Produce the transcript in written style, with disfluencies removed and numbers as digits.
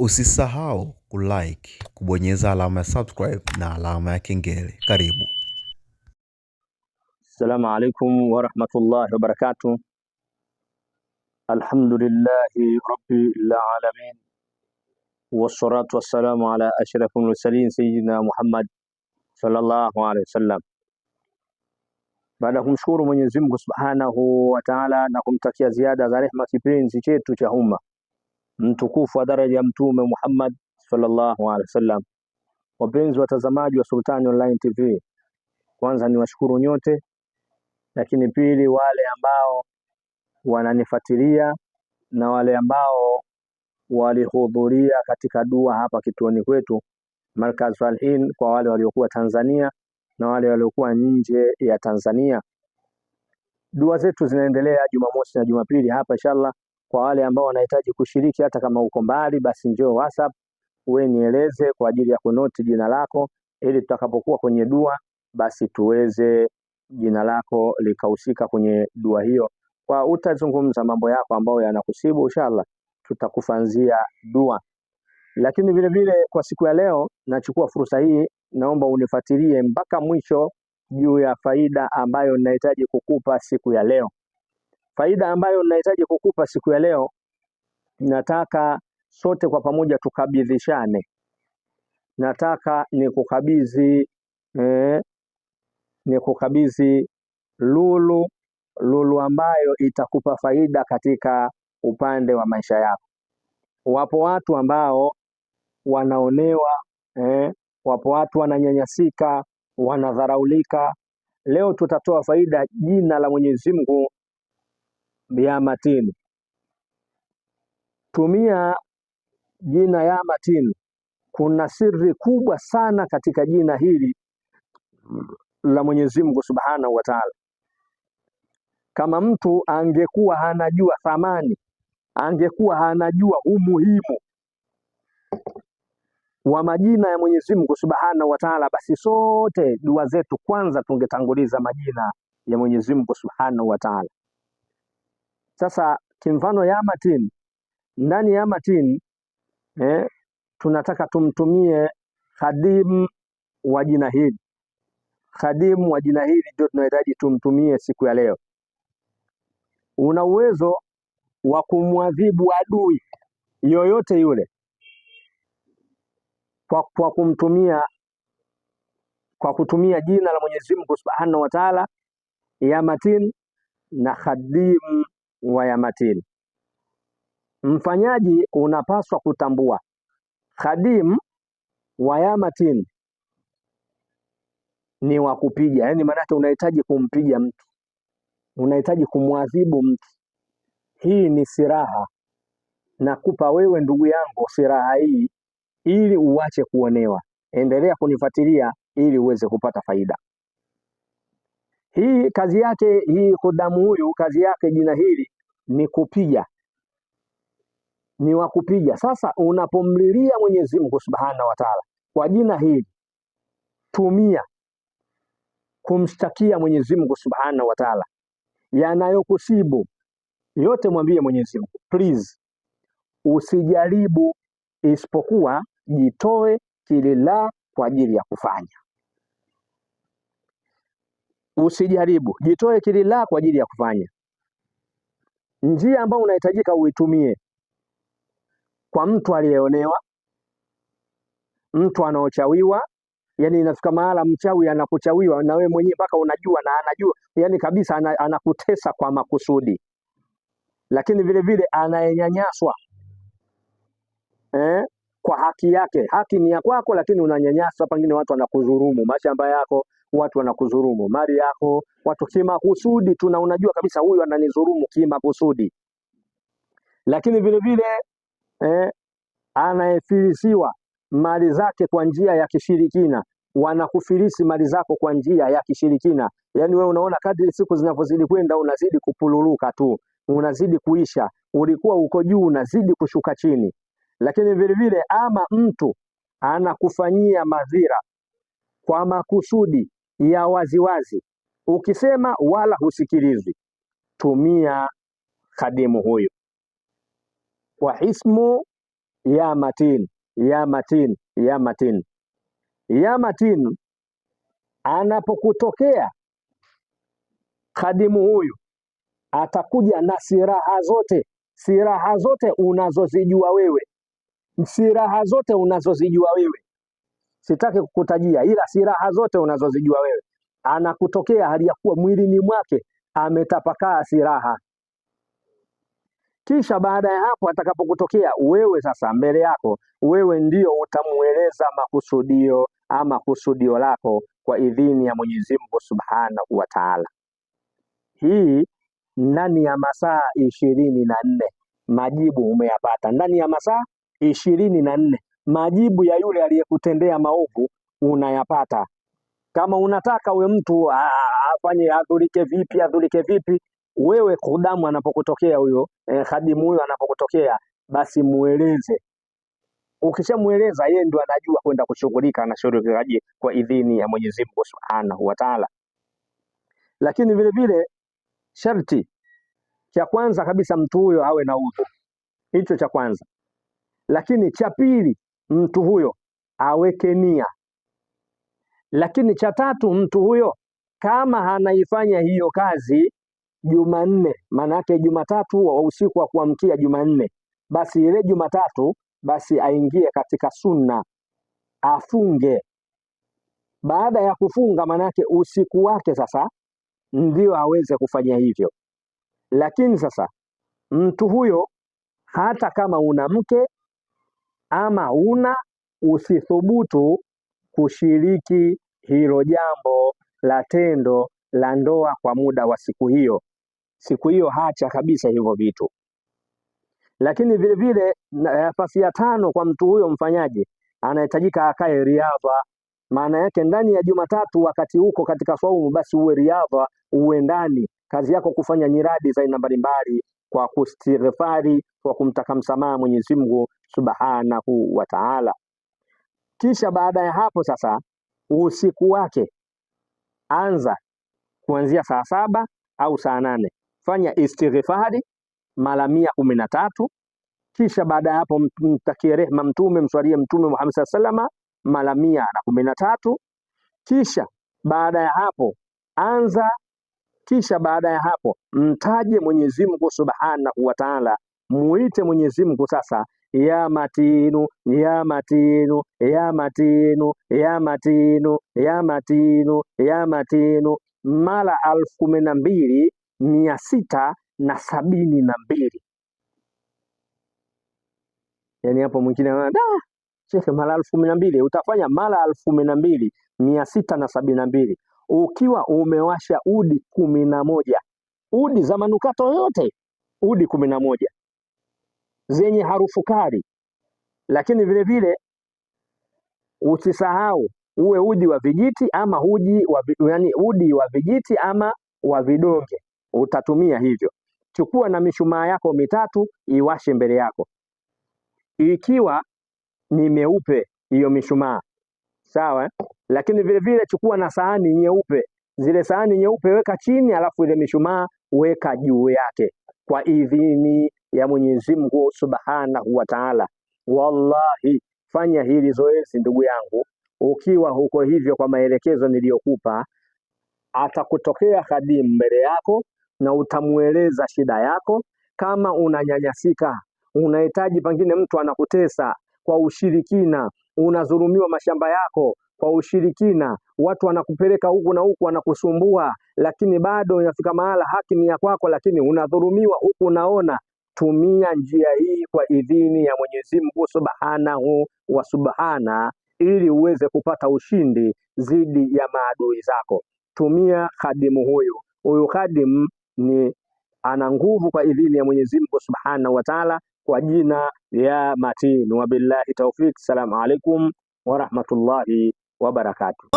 Usisahau kulike, kubonyeza alama ya subscribe na alama ya kengele. Karibu. Assalamu alaikum wa rahmatullahi wa barakatuh. Alhamdulillahi rabbil alamin. Wassalatu wassalamu ala ashrafil mursalin sayyidina Muhammad sallallahu alaihi wasallam. Baada ya kumshukuru Mwenyezi Mungu Subhanahu wa Ta'ala na kumtakia ziada za rehema kipenzi chetu cha umma mtukufu wa daraja ya Mtume Muhammad sallallahu alaihi wasallam. Wapenzi watazamaji wa Sultani Online TV, kwanza ni washukuru nyote, lakini pili wale ambao wananifuatilia na wale ambao walihudhuria katika dua hapa kituoni kwetu Markaz Falhin, kwa wale waliokuwa Tanzania na wale waliokuwa nje ya Tanzania. Dua zetu zinaendelea Jumamosi na Jumapili hapa inshallah. Kwa wale ambao wanahitaji kushiriki, hata kama uko mbali, basi njoo WhatsApp wewe nieleze kwa ajili ya kunoti jina lako, ili tutakapokuwa kwenye dua basi tuweze jina lako likahusika kwenye dua hiyo. Kwa utazungumza mambo yako ambayo yanakusibu, inshallah tutakufanzia dua. Lakini vile vile kwa siku ya leo nachukua fursa hii, naomba unifuatilie mpaka mwisho juu ya faida ambayo ninahitaji kukupa siku ya leo. Faida ambayo ninahitaji kukupa siku ya leo, nataka sote kwa pamoja tukabidhishane. Nataka nikukabidhi lulu ambayo itakupa faida katika upande wa maisha yako. Wapo watu ambao wanaonewa, wapo watu wananyanyasika, wanadharaulika. Leo tutatoa faida, jina la Mwenyezi Mungu ya Matin. Tumia jina ya Matin. Kuna siri kubwa sana katika jina hili la Mwenyezi Mungu Subhanahu wa Ta'ala. Kama mtu angekuwa hanajua thamani, angekuwa hanajua umuhimu wa majina ya Mwenyezi Mungu Subhanahu wa Ta'ala, basi sote dua zetu kwanza tungetanguliza majina ya Mwenyezi Mungu Subhanahu wa Ta'ala. Sasa kimfano ya Matin, ndani ya Matin tunataka tumtumie khadimu wa jina hili. Khadimu wa jina hili ndio tunahitaji tumtumie siku ya leo. Una uwezo wa kumwadhibu adui yoyote yule kwa kutumia jina la Mwenyezi Mungu Subhanahu wa Ta'ala ya Matin na khadimu wa ya Matin. Mfanyaji unapaswa kutambua khadimu wa ya Matin ni wa kupiga, yani maana unahitaji kumpiga mtu, unahitaji kumwadhibu mtu. Hii ni siraha, nakupa wewe ndugu yangu siraha hii ili uache kuonewa. Endelea kunifuatilia ili uweze kupata faida. Hii kazi yake, hii kudamu huyu kazi yake jina hili ni kupiga, ni wa kupiga. Sasa unapomlilia Mwenyezi Mungu Subhanahu wa Ta'ala kwa jina hili, tumia kumshtakia Mwenyezi Mungu Subhanahu wa Ta'ala yanayokusibu yote, mwambie Mwenyezi Mungu, please usijaribu, isipokuwa jitoe kilillah kwa ajili ya kufanya. Usijaribu, jitoe kilillah kwa ajili ya kufanya. Njia ambayo unahitajika uitumie kwa mtu aliyeonewa, mtu anaochawiwa, yani inafika mahala mchawi anakuchawiwa na wewe mwenyewe mpaka unajua na anajua, yani kabisa anakutesa kwa makusudi. Lakini vile vile anayenyanyaswa kwa haki yake. Haki ni ya kwako, lakini unanyanyaswa, pengine watu wanakudhulumu mashamba yako, watu wanakudhulumu mali yako, watu kimakusudi tu, na unajua kabisa huyu ananidhulumu kimakusudi. Lakini vile vile anayefilisiwa mali zake kwa njia ya kishirikina, wanakufilisi mali zako kwa njia ya kishirikina. Yani wewe unaona kadri siku zinavyozidi kwenda unazidi kupululuka tu, unazidi kuisha, ulikuwa uko juu unazidi kushuka chini. Lakini vile vile ama mtu anakufanyia madhira kwa makusudi ya waziwazi, ukisema wala husikilizwi, tumia khadimu huyu wa ismu ya matin, ya matin, ya matin. Ya matin anapokutokea khadimu huyu atakuja na silaha zote unazozijua wewe, silaha zote unazozijua wewe, sitaki kukutajia, ila silaha zote unazozijua wewe. Anakutokea hali ya kuwa mwilini mwake ametapakaa silaha. Kisha baada ya hapo atakapokutokea wewe sasa, mbele yako wewe ndio utamueleza makusudio ama kusudio lako kwa idhini ya Mwenyezi Mungu Subhanahu wa Ta'ala. Hii ndani ya masaa 24 majibu umeyapata. Ndani ya masaa 24 majibu ya yule aliyekutendea maovu unayapata. Kama unataka huyo mtu afanye adhurike vipi, wewe kudamu anapokutokea huyo khadimu huyo anapokutokea, basi mueleze. Ukishamueleza yeye ndio anajua kwenda kushughulika na shughuli kwa idhini ya Mwenyezi Mungu Subhanahu wa Ta'ala. Lakini vile vile sharti cha kwanza kabisa mtu huyo awe na udhu, hicho cha kwanza. Lakini cha pili mtu huyo aweke nia. Lakini cha tatu mtu huyo kama anaifanya hiyo kazi Jumanne, maana yake Jumatatu wa usiku wa kuamkia Jumanne, basi ile Jumatatu basi aingie katika sunna, afunge. Baada ya kufunga, maana yake usiku wake sasa ndio aweze kufanya hivyo. Lakini sasa mtu huyo hata kama una mke ama usithubutu kushiriki hilo jambo la tendo la ndoa kwa muda wa siku hiyo. Siku hiyo hacha kabisa hivyo vitu. Lakini vile vile nafasi ya tano kwa mtu huyo mfanyaji, anahitajika akae riadha. Maana yake ndani ya Jumatatu wakati huko katika saumu, basi uwe riadha, uwe ndani kazi yako kufanya nyiradi za aina mbalimbali, kwa kustighfari, kwa kumtaka msamaha Mwenyezi Mungu Subhanahu wa Ta'ala. Kisha baada ya hapo sasa usiku wake anza kuanzia saa 7 au saa 8, fanya istighfari mara 113. Kisha baada ya hapo mtakie rehema Mtume, mswalie Mtume Muhammad sallallahu alaihi wasallam mara 113. Kisha baada ya hapo baada ya hapo mtaje Mwenyezi Mungu Subhanahu wa Ta'ala, muite Mwenyezi Mungu sasa, ya matinu ya matinu ya matinu ya matinu ya matinu ya matinu mara 12,672. Yani hapo mwingine shekhe, mara 12,000 utafanya mara 12,672 ukiwa umewasha udi 11, udi za manukato yote, udi 11 zenye harufu kali. Lakini vile vile usisahau uwe udi wa vijiti ama udi wa vijiti ama wa vidonge, utatumia hivyo. Chukua na mishumaa yako mitatu, iwashe mbele yako, ikiwa ni meupe hiyo mishumaa, sawa. Lakini vile vile chukua na sahani nyeupe, zile sahani nyeupe weka chini, alafu ile mishumaa weka juu yake kwa idhini ya Mwenyezi Mungu Subhanahu wa Ta'ala. Wallahi, fanya hili zoezi ndugu yangu, ukiwa huko hivyo kwa maelekezo niliyokupa, atakutokea khadimu mbele yako na utamueleza shida yako. Kama unanyanyasika, unahitaji, pengine mtu anakutesa kwa ushirikina, unadhulumiwa mashamba yako kwa ushirikina, watu wanakupeleka huku na huku wanakusumbua, lakini bado inafika mahala haki ni ya kwako, lakini unadhulumiwa huku unaona, tumia njia hii kwa idhini ya Mwenyezi Mungu Subhanahu wa Subhana, ili uweze kupata ushindi dhidi ya maadui zako. Tumia khadimu huyu khadimu ni ana nguvu kwa idhini ya Mwenyezi Mungu Subhanahu wa Ta'ala, kwa jina ya matin. Wabillahi tawfik. Assalamu alaikum wa rahmatullahi wa barakatuh.